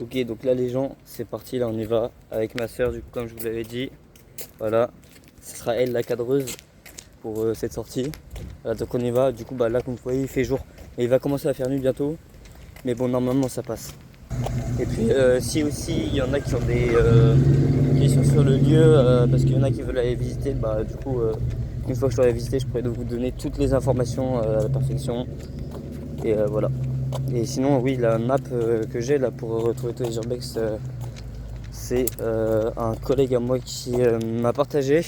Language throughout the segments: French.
Ok, donc là les gens, c'est parti, là on y va avec ma soeur, du coup comme je vous l'avais dit. Voilà, ce sera elle la cadreuse pour cette sortie. Voilà, donc on y va, du coup bah là comme vous voyez il fait jour. Et il va commencer à faire nuit bientôt, mais bon normalement ça passe. Et puis si aussi il y en a qui ont des questions sur le lieu, parce qu'il y en a qui veulent aller visiter, bah du coup une fois que je l'aurai visité je pourrais vous donner toutes les informations à la perfection. Et voilà. Et sinon oui la map que j'ai là pour retrouver tous les urbex, c'est un collègue à moi qui m'a partagé.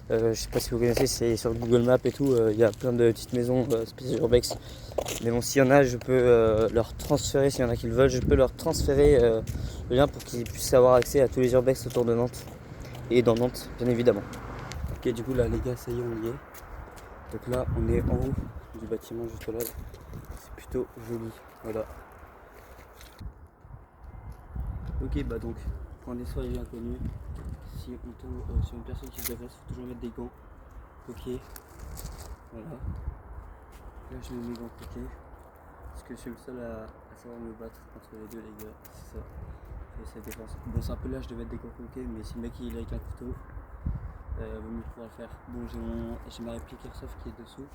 Je sais pas si vous connaissez, c'est sur Google Maps et tout, il y a plein de petites maisons spéciales urbex. Mais bon, s'il y en a, je peux leur transférer, s'il y en a qui le veulent, je peux leur transférer le lien pour qu'ils puissent avoir accès à tous les urbex autour de Nantes. Et dans Nantes, bien évidemment. Ok, du coup là les gars, ça y est, on y est. Donc là, on est en haut du bâtiment juste là. C'est plutôt joli, voilà. Ok, bah donc, pour un escalier inconnu, si on tombe sur une personne qui se déplace, il faut toujours mettre des gants. Ok, voilà. Là je mets mes gants ok. Parce que je suis le seul à savoir me battre entre les deux les gars, c'est ça. Et cette défense. Bon c'est un peu l'âge de mettre des gants ok, mais si le mec il est avec un couteau, vaut mieux pouvoir le faire. Bon j'ai ma réplique airsoft qui est dessous.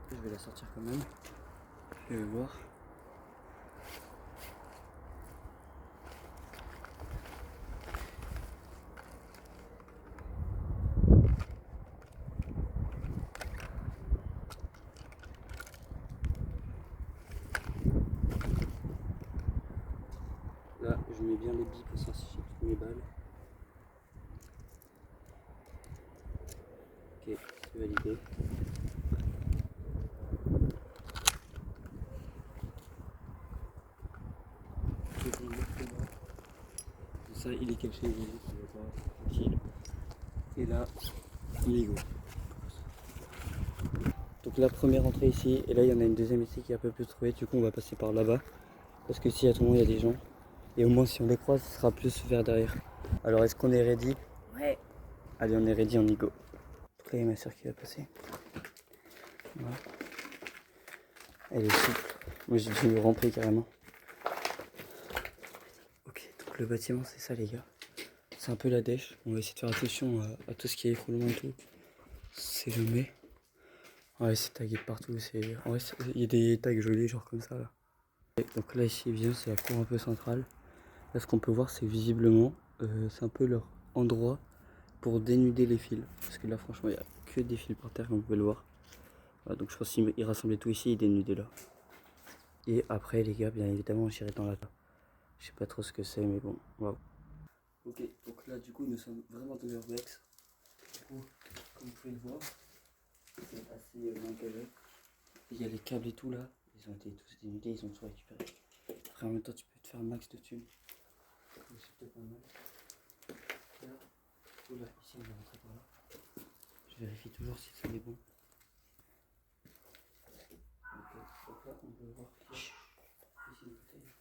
Je vais la sortir quand même. Je vais voir. Là je mets bien les billes pour sensibiliser toutes mes balles. Ok, c'est validé. Ça il est caché, tranquille. Et là, on y go. Donc la première entrée ici, et là il y en a une deuxième ici qui est un peu plus trouvée, du coup on va passer par là-bas. Parce que si à tout moment il y a des gens, et au moins si on les croise, ce sera plus vers derrière. Alors est-ce qu'on est ready? Ouais. Allez on est ready, on y go. Donc là il y a ma soeur qui va passer. Voilà. Elle est souple. Moi j'ai dû rentrer carrément. Ok, donc le bâtiment c'est ça les gars. C'est un peu la dèche. On va essayer de faire attention à tout ce qui est écroulement et tout. C'est jamais. Ouais c'est tagué de partout. En vrai il y a des tags jolis genre comme ça là. Et donc là ici bien c'est la cour un peu centrale. Là ce qu'on peut voir c'est visiblement c'est un peu leur endroit pour dénuder les fils. Parce que là franchement il n'y a que des fils par terre comme vous pouvez le voir. Voilà, donc je pense qu'ils rassemblaient tout ici et dénudaient là. Et après les gars bien évidemment j'irai dans la... Je sais pas trop ce que c'est mais bon. Wow. Ok donc là du coup nous sommes vraiment dans l'urbex. Du coup comme vous pouvez le voir c'est assez mal carré. Il y a les câbles et tout là. Ils ont été tous dénudés, ils ont tout récupéré. Après en même temps tu peux te faire un max de thunes. C'est peut-être pas mal. Là, oula, ici on va rentrer par là. Je vérifie toujours si ça est bon. Ok, donc là on peut voir qu'il y a ici une bouteille.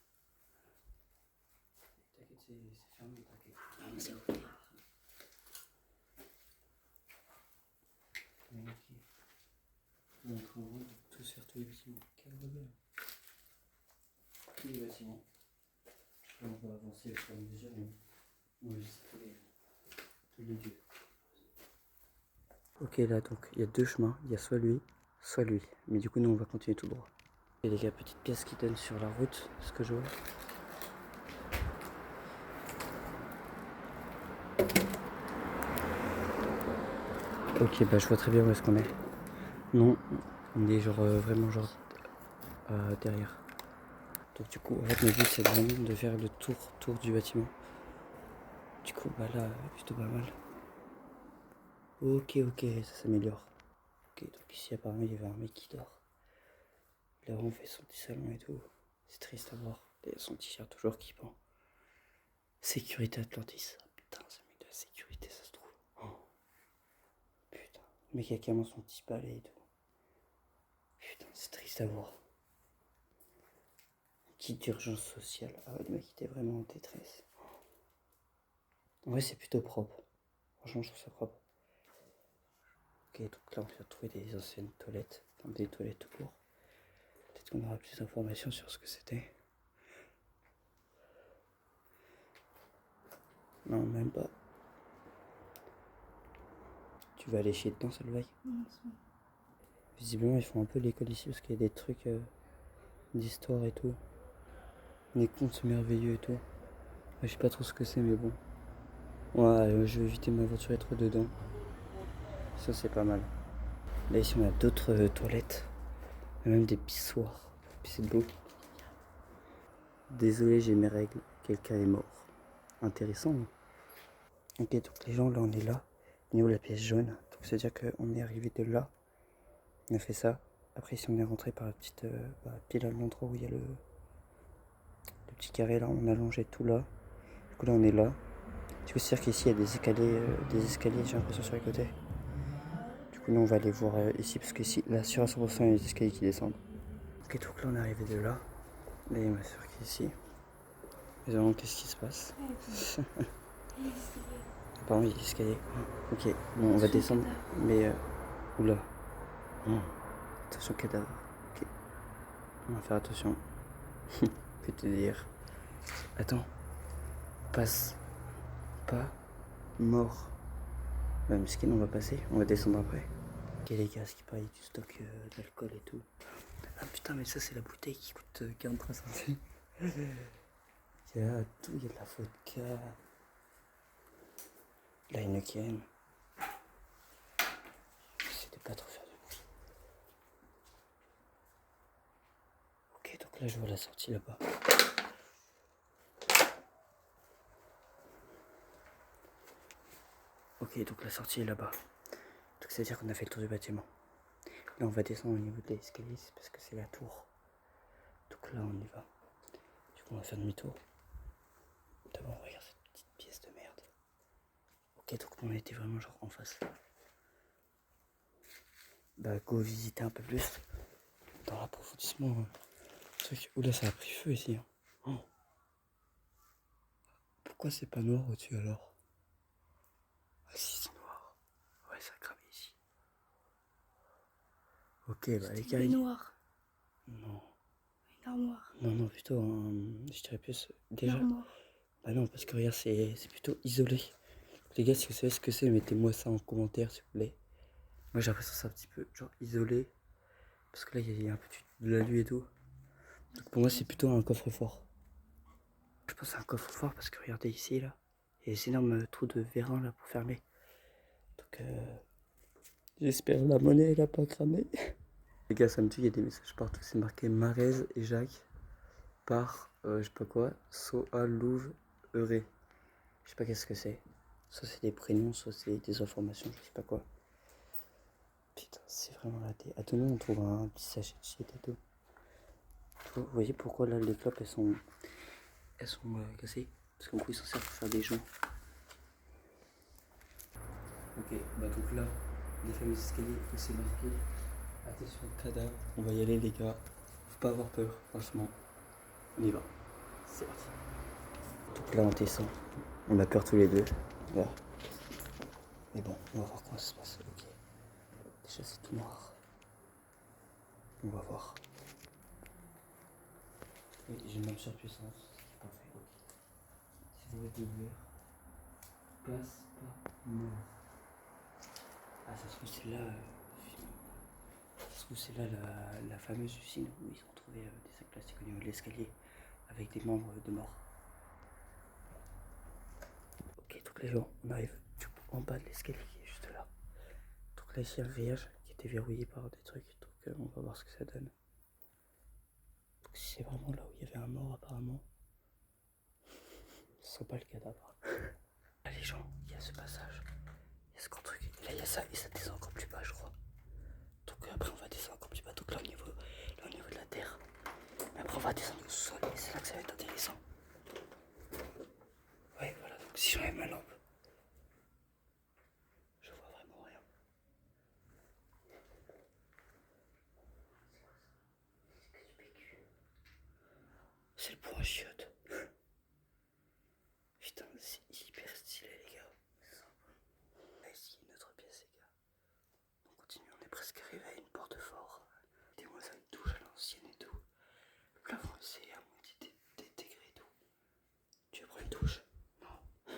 T'inquiète, c'est fermé, t'inquiète. Ah, mais c'est ok. Mais ok. On est en train de tous faire tous les bâtiments. Quel rebelle. Tous les bâtiments. Là on va avancer au fur et à mesure, mais on va visiter tous les lieux. Ok là donc il y a deux chemins, il y a soit lui, soit lui. Mais du coup nous on va continuer tout droit. Et les gars, petite pièce qui donne sur la route, ce que je vois. Ok, bah je vois très bien où est-ce qu'on est. Non, on est genre vraiment genre derrière. Donc du coup, en fait, le but c'est vraiment de faire le tour du bâtiment. Du coup, bah là, plutôt pas mal. Ok, ça s'améliore. Ok, donc ici apparemment il y avait un mec qui dort. Là on fait son petit salon et tout. C'est triste à voir. Et son t-shirt toujours qui pend. Sécurité Atlantis. Putain, ça met de la sécurité, ça se trouve. Oh, putain. Le mec a carrément son petit balai et tout. Putain, c'est triste à voir. Kit d'urgence sociale. Ah ouais, le mec était vraiment en détresse. En vrai, c'est plutôt propre. Franchement, je trouve ça propre. Ok, donc là, on vient de trouver des anciennes toilettes. Enfin, des toilettes tout court. Peut-être qu'on aura plus d'informations sur ce que c'était. Non, même pas. Tu vas aller chier dedans, Solveig? Non, c'est bon. Visiblement, ils font un peu l'école ici parce qu'il y a des trucs d'histoire et tout. Des contes merveilleux et tout. Je sais pas trop ce que c'est, mais bon. Ouais, je vais éviter de m'aventurer trop dedans. Ça, c'est pas mal. Là, ici, on a d'autres toilettes. Il y a même des pissoirs. Puis c'est de l'eau. Désolé, j'ai mes règles. Quelqu'un est mort. Intéressant. Hein. Ok, donc les gens, là, on est là. Au niveau de la pièce jaune. Donc, c'est-à-dire qu'on est arrivé de là. On a fait ça. Après, ici, on est rentré par la petite pile à l'endroit où il y a le petit carré là. On a longé tout là. Du coup, là, on est là. Du coup, c'est-à-dire qu'ici, il y a des escaliers, j'ai l'impression, sur les côtés. Du coup, nous, on va aller voir ici, parce qu'ici, là, sur à 100%, il y a des escaliers qui descendent. Ok, donc là, on est arrivé de là. Là, il y a ma soeur qui est ici. Mais vraiment, qu'est-ce qui se passe? Pardon, il y a des escaliers. Ok, bon, on va descendre. Mais, oula. Oh. Attention, cadavre. Ok, on va faire attention. Que te dire. Attends. Passe. Pas. Mort. Bah, Miskin, on va passer. On va descendre après. Ok, les gars, ce qui paraît du stock d'alcool et tout. Ah putain, mais ça, c'est la bouteille qui coûte 43 centimes. Il y a tout, il y a de la vodka. La Heineken. C'était pas trop faire du bruit. Ok, donc là, je vois la sortie là-bas. Ok, donc la sortie est là-bas. Donc ça veut dire qu'on a fait le tour du bâtiment. Là, on va descendre au niveau de l'escalier, c'est parce que c'est la tour. Donc là, on y va. Du coup, on va faire demi-tour. D'abord, on regarde cette petite pièce de merde. Ok, donc on était vraiment genre en face. Bah, go visiter un peu plus dans l'approfondissement. Truc. Oula, ça a pris feu ici. Hein. Oh. Pourquoi c'est pas noir au-dessus alors? Ah si, c'est noir. Ouais, ça a cramé ici. Ok, bah les gars. Noir. Non. Une armoire. Non, plutôt je dirais plus. Déjà. Une armoire. Bah non, parce que regarde, c'est plutôt isolé. Les gars, si vous savez ce que c'est, mettez-moi ça en commentaire s'il vous plaît. Moi j'ai l'impression que c'est un petit peu genre isolé. Parce que là, il y a un peu de l'alu et tout. Donc pour moi, c'est plutôt un coffre-fort. Je pense que c'est un coffre-fort parce que regardez ici, là. Il y a des énormes trous de vérin là pour fermer. Donc j'espère la monnaie elle a pas cramé. Les gars, ça me tue, il y a des messages partout. C'est marqué Marez et Jacques par, je sais pas quoi, Soa Louve Euré. Je sais pas qu'est-ce que c'est. Soit c'est des prénoms, soit c'est des informations, je sais pas quoi. Putain, c'est vraiment raté. À tout le monde, on trouve un petit sachet de shit et tout. Vous voyez pourquoi là les clopes elles sont cassées? Parce qu'en coup ils s'en servent pour faire des joints. Ok, bah donc là, les fameux escaliers où c'est marqué attention cadavre. On va y aller les gars. Faut pas avoir peur, franchement. On y va. C'est parti. Donc là on descend. On a peur tous les deux. Voilà. Mais bon, on va voir comment ça se passe. Ok. Déjà c'est tout noir. On va voir. Oui, j'ai une même surpuissance. C'est parfait. Ok. Si vous voulez ouvrir, passe pas mort. Ah, ça se trouve c'est là. Ça se trouve c'est là la fameuse usine où ils ont trouvé des sacs plastiques au niveau de l'escalier avec des membres de mort. Ok, donc les gens, on arrive en bas de l'escalier qui est juste là. Donc là, ici, il y a un grillage qui était verrouillé par des trucs. Donc on va voir ce que ça donne. Donc si c'est vraiment là où il y avait un mort apparemment, ce sera pas le cadavre. Là les gens, il y a ce passage. Il y a ce grand truc. Et là il y a ça et ça descend encore plus bas je crois. Donc après on va descendre encore plus bas. Donc là au niveau de la terre. Mais après on va descendre au sol et c'est là que ça va être intéressant. Ouais voilà, donc si j'enlève ma lampe, je vois vraiment rien. C'est le point chiotte. Putain, c'est hyper stylé les gars. Là ici, une autre pièce les gars. On continue, on est presque arrivé à une porte fort. Mettez-moi ça, une douche à l'ancienne et tout. Le plafond c'est à moitié détégré et tout. Tu veux prendre une douche? Non.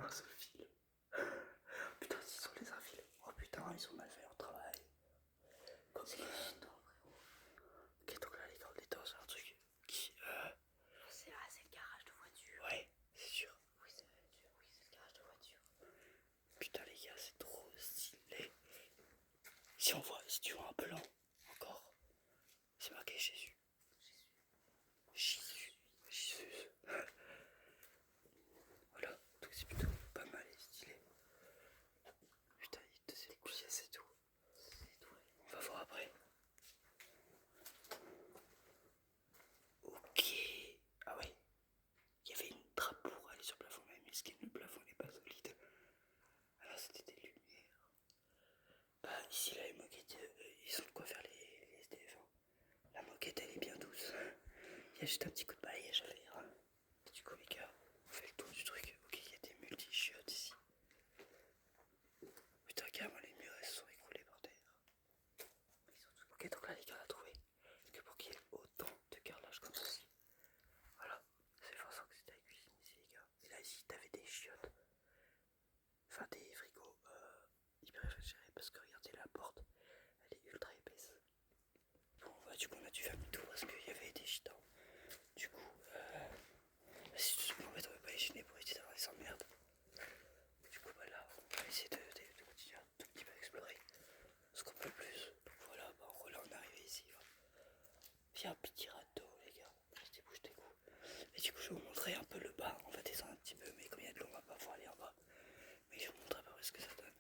un seul fil. Putain, s'ils sont les infils. Oh putain, ils ont mal fait leur travail. Comme c'est frérot. Ok, donc là, les gars, on est dans un truc qui. C'est le garage de voiture. Ouais, c'est sûr. Oui, c'est le garage de voiture. Putain, les gars, c'est trop stylé. Si tu vois un plan, encore, c'est marqué Jésus. Jésus. Voilà, donc c'est plutôt pas mal et stylé. Putain, il te s'est couché, c'est tout. On va voir après. Ok. Ah ouais. Il y avait une trappe pour aller sur le plafond, mais le plafond n'est pas solide. Alors c'était des lumières. Bah ici là les moquettes, ils ont de quoi faire les SDF. Hein. La moquette elle est bien douce. Il y a juste un petit coup de balayage à faire. Et du coup les gars, on fait le tour du truc. Ok, il y a des multi-chiottes ici. Putain, carrément les murs elles se sont écroulés par terre. Ok, donc là les gars on a trouvé. Parce que pour qu'il y ait autant de carrelage comme ceci. Voilà, c'est forcément que c'était la cuisine ici les gars. Et là ici t'avais des chiottes. Enfin des frigos hyper réfrigérés parce que regardez la porte, elle est ultra épaisse. Bon bah du coup on a dû faire mi-tour parce qu'il y avait des gitans. Du coup si tout simplement en fait on va pas les gêner pour éviter d'avoir des emmerdes. Du coup bah là on va essayer de continuer un tout petit peu à explorer ce qu'on peut plus. Donc voilà, bah en gros là on est arrivé ici. Il y a un petit râteau les gars, restez bouge tes coups. Et du coup je vais vous montrer un peu le bas, on va descendre un petit peu mais comme il y a de l'eau on va pas pouvoir aller en bas. Mais je vais vous montrer à peu près ce que ça donne.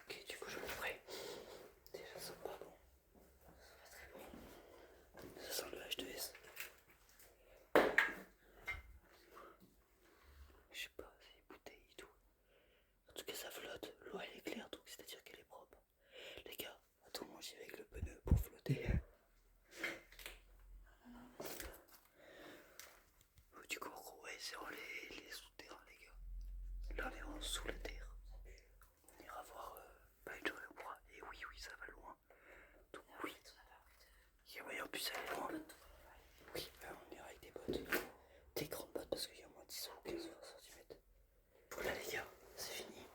Ok, du coup je vous montrer. Déjà ça sent pas bon. Ça sent pas très bon. Ça sent le H2S. Je sais pas, c'est des bouteilles et tout. En tout cas ça flotte, l'eau elle est claire donc c'est à dire qu'elle est propre. Les gars, à tout moment j'y vais avec le pneu pour flotter. Du coup en gros ouais c'est en les souterrains les gars. Là on est en sous la terre. On ira voir pas une journée on pourra. Et oui ça va loin. Donc oui. Et ouais en plus ça va loin. Oui, on ira avec des bottes. Des grandes bottes parce qu'il y a au moins 10 ou 15 cm. Voilà les gars, c'est fini.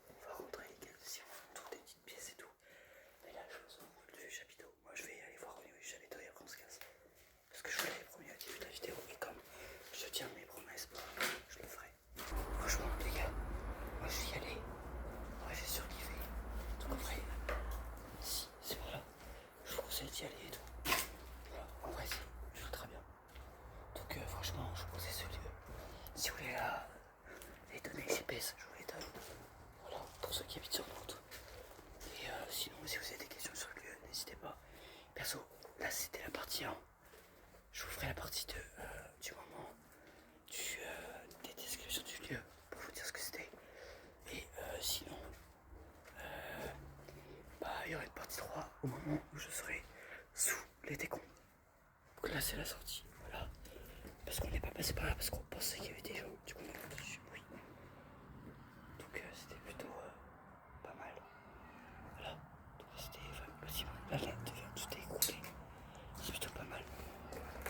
On va rentrer les gars, si on trouve des petites pièces et tout. Mais là je vous en du chapiteau. Moi je vais aller voir au niveau du chapiteau et après on se casse. Parce que je voulais les premiers au début de la vidéo. Et comme je tiens mes promesses, je le ferai. Franchement les gars, moi je vais y aller. Ouais j'ai surkiffé. Donc après, si c'est voilà, je vous conseille d'y aller et tout. Voilà, en vrai c'est ultra bien. Donc franchement je vous conseille ce lieu. Si vous voulez les données GPS, je vous les donne. Voilà, pour ceux qui habitent sur Nantes. Et sinon si vous avez des questions sur le lieu, n'hésitez pas. Perso, là c'était la partie 1. Je vous ferai la partie 2 du moment des descriptions du lieu pour vous dire ce que c'était. Et sinon, bah il y aura une partie 3 au moment où je serai sous les décombres. Donc là c'est la sortie, voilà. Parce qu'on n'est pas passé par là parce qu'on pensait qu'il y avait des gens